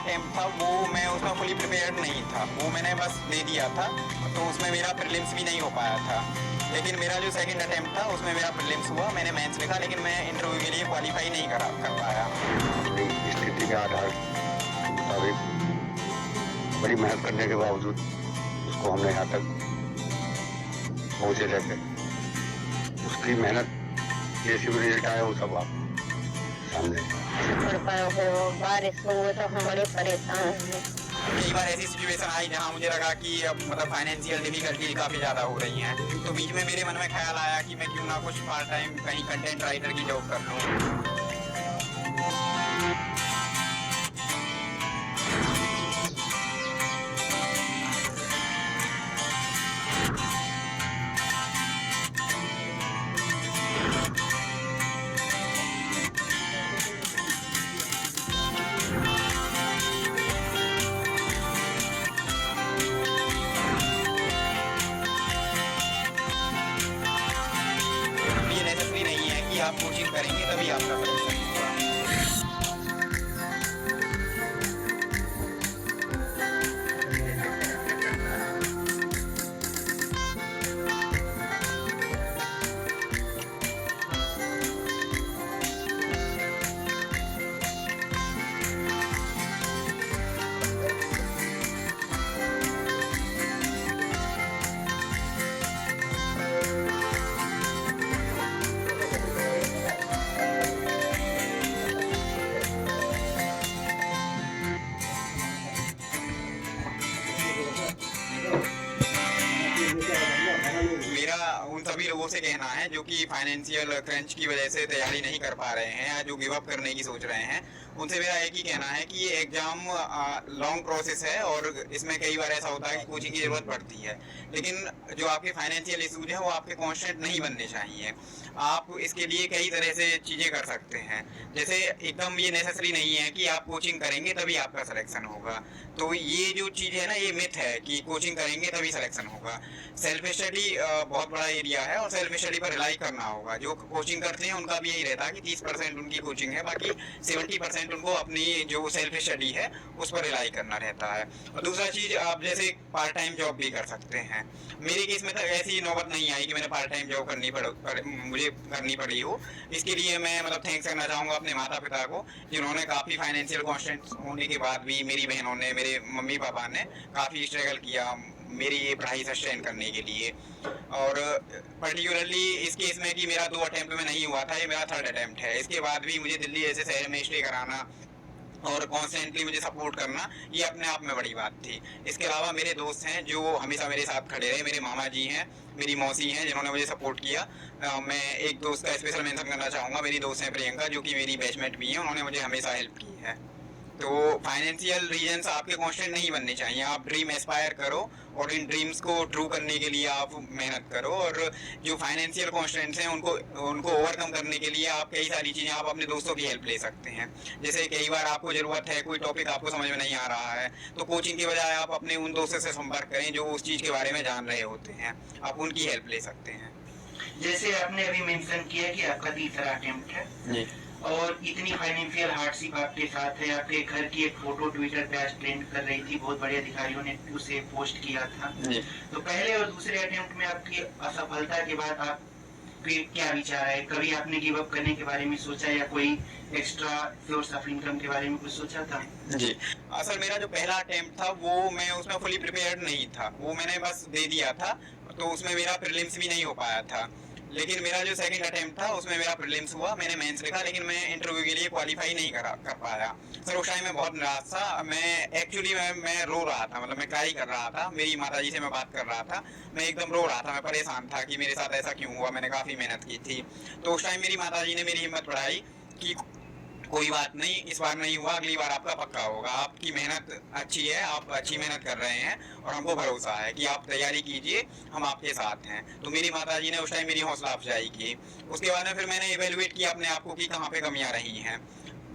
Attempt था वो मैं उसमें फुली प्रिपेयर्ड नहीं था, वो मैंने बस दे दिया था, तो उसमें मेरा प्रीलिम्स भी नहीं हो पाया था। लेकिन मेरा जो सेकंड अटेम्प्ट था उसमें मेरा प्रीलिम्स हुआ, मैंने मेंस लिखा, लेकिन मैं इंटरव्यू के लिए क्वालिफाई नहीं कर पाया। अपनी स्थिति के आधार के मुताबिक बड़ी मेहनत करने के बावजूद उसको हमने यहाँ तक पहुँचे रहते, उसकी मेहनत जैसी भी रिजल्ट आया वो सब आप सामने पढ़ पाए, फिर वो बारिश हुई तो हम बड़े परेशान हैं। कई बार ऐसी सिचुएशन आई जहाँ मुझे लगा कि अब मतलब फाइनेंशियल डिफिकल्टी काफ़ी ज़्यादा हो रही हैं, तो बीच में मेरे मन में ख्याल आया कि मैं क्यों ना कुछ पार्ट टाइम कहीं कंटेंट राइटर की जॉब कर लूँ। ये नेसेसरी नहीं है कि आप कोचिंग करेंगे तभी आपका सिलेक्शन होगा। मेरा उन सभी लोगों से कहना है जो कि फाइनेंशियल क्रंच की वजह से तैयारी नहीं कर पा रहे हैं या जो गिव अप करने की सोच रहे हैं, उनसे मेरा एक ही कहना है कि ये एग्ज़ाम लॉन्ग प्रोसेस है और इसमें कई बार ऐसा होता है कि कोचिंग की ज़रूरत पड़ती है, लेकिन जो आपके फाइनेंशियल इशूज हैं वो आपके कॉन्स्टेंट नहीं बनने चाहिए। आप इसके लिए कई तरह से चीज़ें कर सकते हैं, जैसे एकदम ये नेसेसरी नहीं है कि आप कोचिंग करेंगे तभी आपका सिलेक्शन होगा। तो ये जो चीज़ है ना, ये मिथ है कि कोचिंग करेंगे तभी सिलेक्शन होगा। सेल्फ स्टडी बहुत बड़ा एरिया है और सेल्फ स्टडी पर रिलाई करना होगा। जो कोचिंग करते हैं उनका भी यही रहता है कि 30% उनकी कोचिंग है, बाकी 70% उनको अपनी जो सेल्फ स्टडी है उस पर रिलाई करना रहता है। और दूसरा चीज़, आप जैसे पार्ट टाइम जॉब भी कर सकते हैं। मेरे केस में तो ऐसी नौबत नहीं आई कि मैंने पार्ट टाइम जॉब मुझे करनी पड़ी हो। इसके लिए मैं मतलब थैंक्स करना चाहूँगा अपने माता पिता को, जिन्होंने काफ़ी फाइनेंशियल कॉन्स्टेंट होने के बाद भी मेरी बहनों ने, मेरे मम्मी पापा ने काफ़ी स्ट्रगल किया मेरी ये पढ़ाई सस्टेन करने के लिए। और पर्टिकुलरली इस केस में कि मेरा 2 अटेम्प्ट में नहीं हुआ था, ये मेरा 3rd अटेम्प्ट है। इसके बाद भी मुझे दिल्ली जैसे शहर में स्टे कराना और कॉन्स्टेंटली मुझे सपोर्ट करना, ये अपने आप में बड़ी बात थी। इसके अलावा मेरे दोस्त हैं जो हमेशा मेरे साथ खड़े रहे, मेरे मामा जी हैं, मेरी मौसी हैं जिन्होंने मुझे सपोर्ट किया। मैं एक दोस्त का स्पेशल मेंशन करना चाहूँगा, मेरी दोस्त हैं प्रियंका, जो कि मेरी बैचमेट भी हैं, उन्होंने मुझे हमेशा हेल्प की है। तो फाइनेंशियल रीजंस आपके कांस्टेंट नहीं बनने चाहिए। आप ड्रीम एस्पायर करो और इन ड्रीम्स को ट्रू करने के लिए आप मेहनत करो, और जो फाइनेंशियल कांस्टेंट्स हैं उनको ओवरकम करने के लिए आप कई सारी चीज़ें, आप अपने दोस्तों की हेल्प ले सकते हैं। जैसे कई बार आपको ज़रूरत है, कोई टॉपिक आपको समझ में नहीं आ रहा है, तो कोचिंग के बजाय आप अपने उन दोस्तों से संपर्क करें जो उस चीज़ के बारे में जान रहे होते हैं, आप उनकी हेल्प ले सकते हैं। जैसे आपने अभी मेंशन किया कि आपका 3रा अटेम्प्ट है जी। और इतनी फाइनेंशियल हार्डशिप आपके साथ है, आपके घर की एक फोटो ट्विटर पे आज ट्रेंड कर रही थी, बहुत बड़े अधिकारियों ने उसे पोस्ट किया था। जी। तो पहले और दूसरे अटेम्प्ट में आपकी असफलता के बाद आपके क्या विचार है? कभी आपने गिव अप करने के बारे में सोचा या कोई एक्स्ट्रा सोर्स ऑफ इनकम के बारे में कुछ सोचा था? जी, असल मेरा जो पहला अटेम्प्ट था वो मैं उसमें फुली प्रिपेयर्ड नहीं था, वो मैंने बस दे दिया था, तो उसमें मेरा प्रीलिम्स भी नहीं हो पाया था। लेकिन मेरा जो सेकंड अटेम्प्ट था उसमें मेरा प्रीलिम्स हुआ, मैंने मेंस लिखा, लेकिन मैं इंटरव्यू के लिए क्वालिफाई नहीं कर पाया। सर उस टाइम मैं बहुत निराश था, मैं एक्चुअली मैं रो रहा था, मतलब मैं क्राई कर रहा था, मेरी माताजी से मैं बात कर रहा था, मैं एकदम रो रहा था, मैं परेशान था कि मेरे साथ ऐसा क्यों हुआ, मैंने काफ़ी मेहनत की थी। तो उस टाइम मेरी माताजी ने मेरी हिम्मत बढ़ाई कि कोई बात नहीं, इस बार नहीं हुआ, अगली बार आपका पक्का होगा, आपकी मेहनत अच्छी है, आप अच्छी मेहनत कर रहे हैं और हमको भरोसा है कि आप तैयारी कीजिए, हम आपके साथ हैं। तो मेरी माताजी ने उस टाइम मेरी हौसला अफजाई की। उसके बाद में फिर मैंने इवेलुएट किया अपने आप को कि कहाँ पे कमियाँ रही हैं।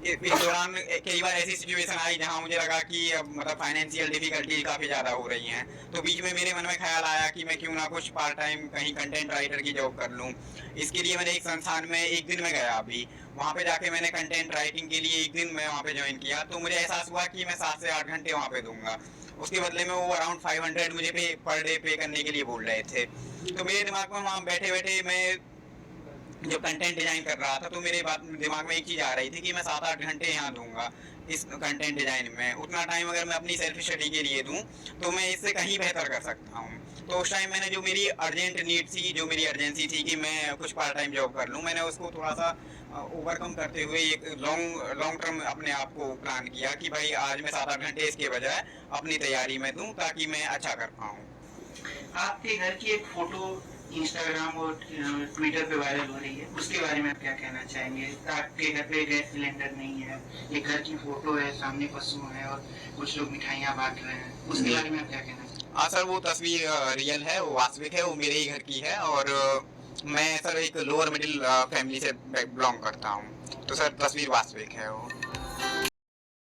इस दौरान कई बार ऐसी सिचुएशन आई जहाँ मुझे लगा कि मतलब फाइनेंशियल डिफिकल्टी काफ़ी ज़्यादा हो रही हैं, तो बीच में मेरे मन में ख्याल आया कि मैं क्यों ना कुछ पार्ट टाइम कहीं कंटेंट राइटर की जॉब कर लूँ। इसके लिए मैंने एक संस्थान में एक दिन में गया अभी, वहाँ पे जाके मैंने कंटेंट राइटिंग के लिए एक दिन मैं वहाँ पे ज्वाइन किया, तो मुझे एहसास हुआ कि मैं 7 से 8 घंटे वहाँ पे दूंगा, उसके बदले में वो अराउंड 500 मुझे पर डे पे करने के लिए बोल रहे थे। तो मेरे दिमाग में वहाँ बैठे बैठे मैं जब कंटेंट डिजाइन कर रहा था तो मेरे दिमाग में एक चीज़ आ रही थी कि मैं 7-8 घंटे यहाँ दूंगा इस कंटेंट डिजाइन में, उतना टाइम अगर मैं अपनी सेल्फ स्टडी के लिए दूं तो मैं इससे कहीं बेहतर कर सकता हूँ। तो उस टाइम मैंने जो मेरी अर्जेंट नीड थी, जो मेरी अर्जेंसी थी कि मैं कुछ पार्ट टाइम जॉब कर लूँ, मैंने उसको थोड़ा सा ओवरकम करते हुए एक लॉन्ग टर्म अपने आप को प्लान किया कि भाई आज मैं 7-8 घंटे इसके बजाय अपनी तैयारी में दूं ताकि मैं अच्छा कर पाऊँ। आपके घर की एक फोटो इंस्टाग्राम और ट्विटर पे वायरल हो रही है, उसके बारे में आप क्या कहना चाहेंगे? आपके घर पे गैस सिलेंडर नहीं है, एक घर की फोटो है, सामने पशु है और कुछ लोग मिठाइयाँ बांट रहे हैं, उसके बारे में आप क्या कहना चाहेंगे? हाँ सर, वो तस्वीर रियल है, वो वास्तविक है, वो मेरे ही घर की है और मैं सर एक लोअर मिडिल फैमिली से बिलोंग करता हूँ, तो सर तस्वीर वास्तविक है वो।